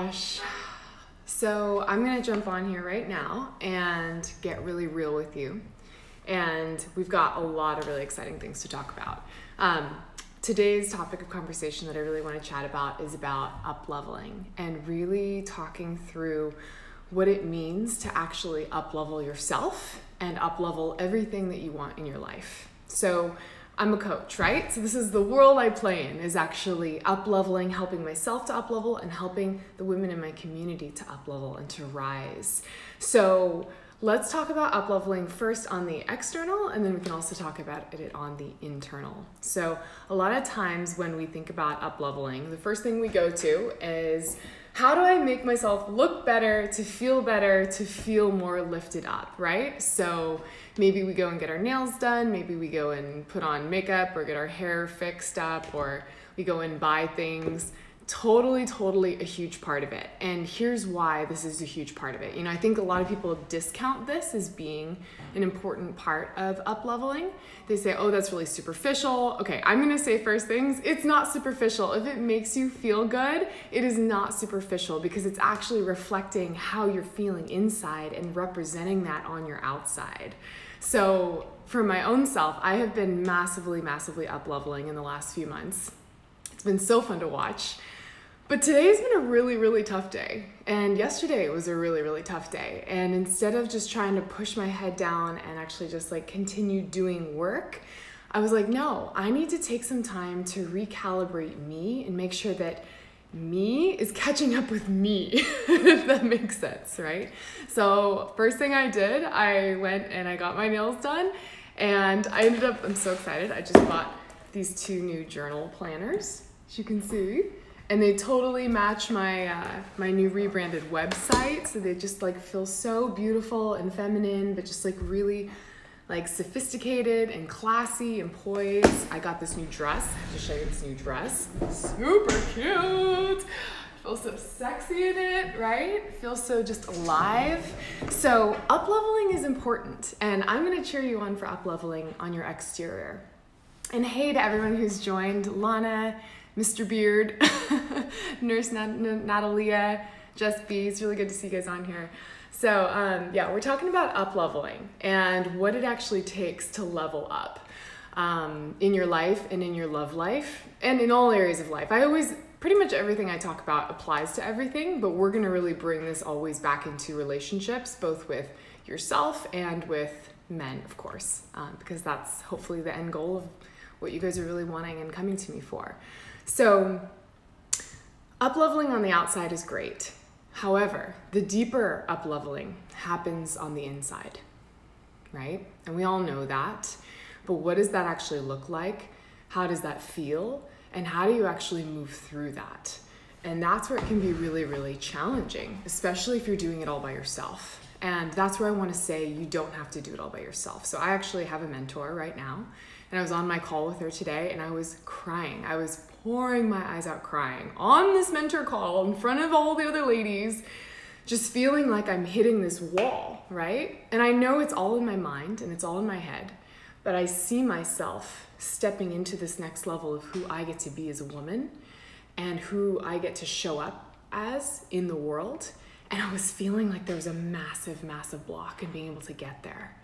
gosh. So I'm going to jump on here right now and get really real with you. And we've got a lot of really exciting things to talk about. Today's topic of conversation that I really want to chat about is about up-leveling and really talking through what it means to actually up-level yourself and up-level everything that you want in your life. So I'm a coach, right? So this is the world I play in, is actually up-leveling, helping myself to up-level and helping the women in my community to up-level and to rise. So let's talk about up-leveling first on the external, and then we can also talk about it on the internal. So a lot of times when we think about up-leveling, the first thing we go to is, how do I make myself look better, to feel more lifted up, right? So maybe we go and get our nails done, maybe we go and put on makeup or get our hair fixed up, or we go and buy things. Totally a huge part of it. And here's why this is a huge part of it. You know, I think a lot of people discount this as being an important part of up-leveling. They say, oh, that's really superficial. Okay, I'm gonna say first things, it's not superficial. If it makes you feel good, it is not superficial, because it's actually reflecting how you're feeling inside and representing that on your outside. So for my own self, I have been massively up-leveling in the last few months. It's been so fun to watch. But today's been a really tough day. And yesterday was a really tough day. And instead of just trying to push my head down and actually just like continue doing work, I was like, no, I need to take some time to recalibrate me and make sure that me is catching up with me, if that makes sense, right? So first thing I did, I went and I got my nails done, and I ended up, I'm so excited, I just bought these 2 new journal planners, as you can see. And they totally match my my new rebranded website. So they just like feel so beautiful and feminine, but just like really like sophisticated and classy and poised. I got this new dress. I have to show you this new dress. Super cute. I feel so sexy in it, right? Feels so just alive. So up-leveling is important. And I'm gonna cheer you on for up-leveling on your exterior. And hey to everyone who's joined, Lana, Mr. Beard, Nurse Natalia, Jess B. It's really good to see you guys on here. So yeah, we're talking about up-leveling and what it actually takes to level up in your life and in your love life and in all areas of life. Pretty much everything I talk about applies to everything, but we're gonna really bring this always back into relationships, both with yourself and with men, of course, because that's hopefully the end goal of what you guys are really wanting and coming to me for. So up-leveling on the outside is great. However, the deeper up-leveling happens on the inside, right? And we all know that. But what does that actually look like? How does that feel? And how do you actually move through that? And that's where it can be really challenging, especially if you're doing it all by yourself. And that's where I want to say you don't have to do it all by yourself. So I actually have a mentor right now, and I was on my call with her today, and I was crying. I was pouring my eyes out crying on this mentor call in front of all the other ladies, just feeling like I'm hitting this wall, right? And I know it's all in my mind and it's all in my head, but I see myself stepping into this next level of who I get to be as a woman and who I get to show up as in the world. And I was feeling like there was a massive block in being able to get there.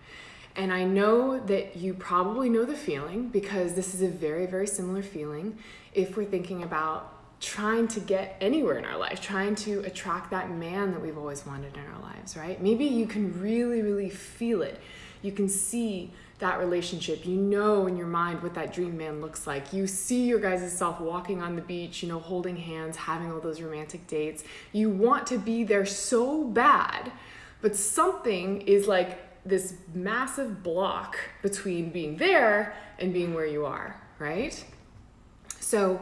And I know that you probably know the feeling, because this is a very similar feeling if we're thinking about trying to get anywhere in our life, trying to attract that man that we've always wanted in our lives, right? Maybe you can really feel it. You can see that relationship. You know in your mind what that dream man looks like. You see your guys' self walking on the beach, you know, holding hands, having all those romantic dates. You want to be there so bad, but something is like this massive block between being there and being where you are, right? So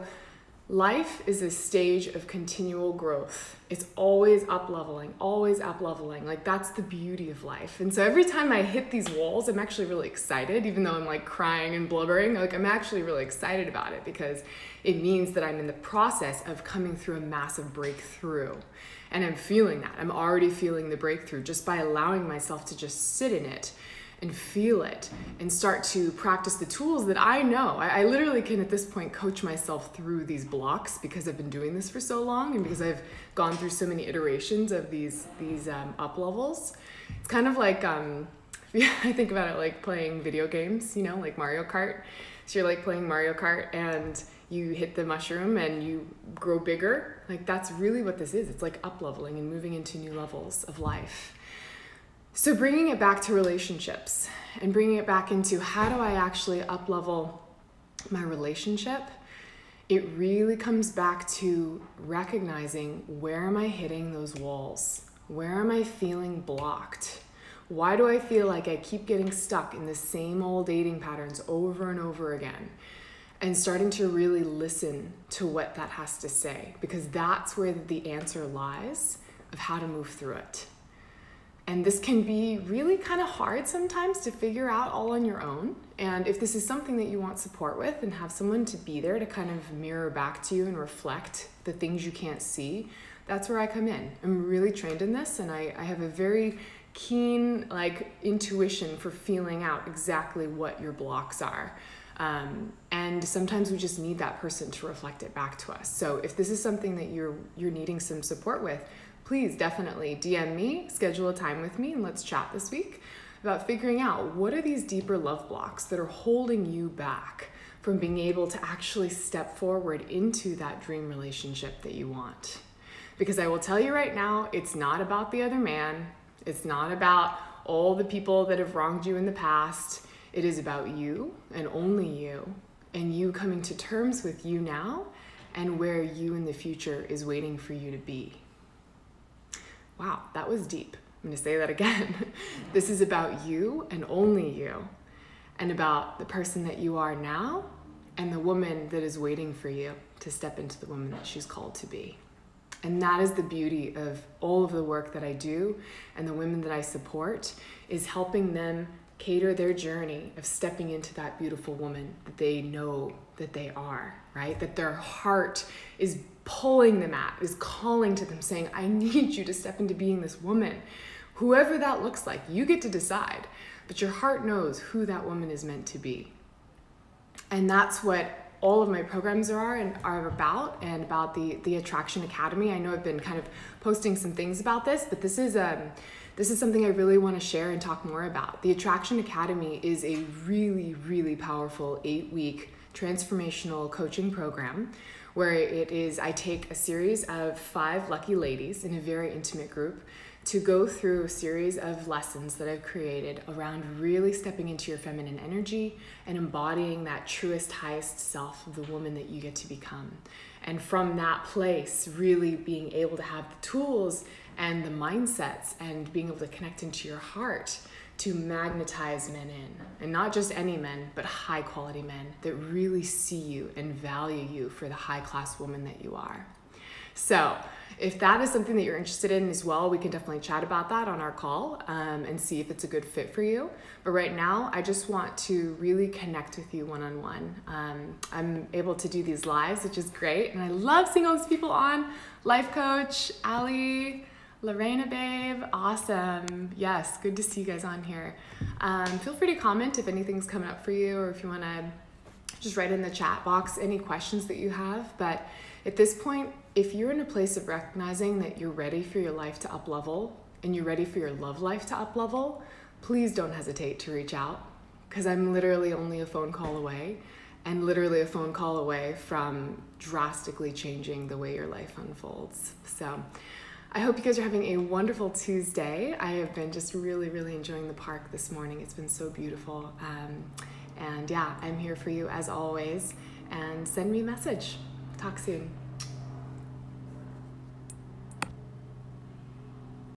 life is a stage of continual growth. It's always up-leveling. Like, that's the beauty of life. And so every time I hit these walls, I'm actually really excited, even though I'm like crying and blubbering. Like, I'm actually really excited about it, because it means that I'm in the process of coming through a massive breakthrough. And I'm feeling that. I'm already feeling the breakthrough just by allowing myself to just sit in it and feel it and start to practice the tools that I know. I literally can at this point coach myself through these blocks because I've been doing this for so long and because I've gone through so many iterations of these up levels. It's kind of like, I think about it like playing video games, you know, like Mario Kart. So you're like playing Mario Kart and you hit the mushroom and you grow bigger. Like that's really what this is. It's like up leveling and moving into new levels of life. So bringing it back to relationships and bringing it back into how do I actually up level my relationship? It really comes back to recognizing, where am I hitting those walls? Where am I feeling blocked? Why do I feel like I keep getting stuck in the same old dating patterns over and over again? And starting to really listen to what that has to say, because that's where the answer lies of how to move through it. And this can be really kind of hard sometimes to figure out all on your own. And if this is something that you want support with and have someone to be there to kind of mirror back to you and reflect the things you can't see, that's where I come in. I'm really trained in this, and I have a very keen intuition for feeling out exactly what your blocks are. And sometimes we just need that person to reflect it back to us. So if this is something that you're needing some support with, please definitely DM me, schedule a time with me, and let's chat this week about figuring out what are these deeper love blocks that are holding you back from being able to actually step forward into that dream relationship that you want. Because I will tell you right now, it's not about the other man. It's not about all the people that have wronged you in the past. It is about you and only you, and you coming to terms with you now and where you in the future is waiting for you to be. Wow, that was deep. I'm going to say that again. This is about you and only you, and about the person that you are now and the woman that is waiting for you to step into the woman that she's called to be. And that is the beauty of all of the work that I do and the women that I support, is helping them cater their journey of stepping into that beautiful woman that they know that they are, right? That their heart is pulling them at, is calling to them saying, I need you to step into being this woman. Whoever that looks like, you get to decide, but your heart knows who that woman is meant to be. And that's what all of my programs are about, and about the Attraction Academy. I know I've been kind of posting some things about this, but this is something I really want to share and talk more about. The Attraction Academy is a really, really powerful 8-week transformational coaching program where I take a series of 5 lucky ladies in a very intimate group to go through a series of lessons that I've created around really stepping into your feminine energy and embodying that truest, highest self of the woman that you get to become. And from that place, really being able to have the tools and the mindsets and being able to connect into your heart to magnetize men in. And not just any men, but high quality men that really see you and value you for the high class woman that you are. So if that is something that you're interested in as well, we can definitely chat about that on our call and see if it's a good fit for you. But right now, I just want to really connect with you one-on-one. I'm able to do these lives, which is great. And I love seeing all these people on. Life coach, Ali, Lorena babe, awesome. Yes, good to see you guys on here. Feel free to comment if anything's coming up for you, or if you want to just write in the chat box any questions that you have. But at this point, if you're in a place of recognizing that you're ready for your life to up level and you're ready for your love life to up level, please don't hesitate to reach out, because I'm literally only a phone call away, and literally a phone call away from drastically changing the way your life unfolds. So I hope you guys are having a wonderful Tuesday. I have been just really, really enjoying the park this morning. It's been so beautiful. And yeah, I'm here for you as always. And send me a message. Talk soon.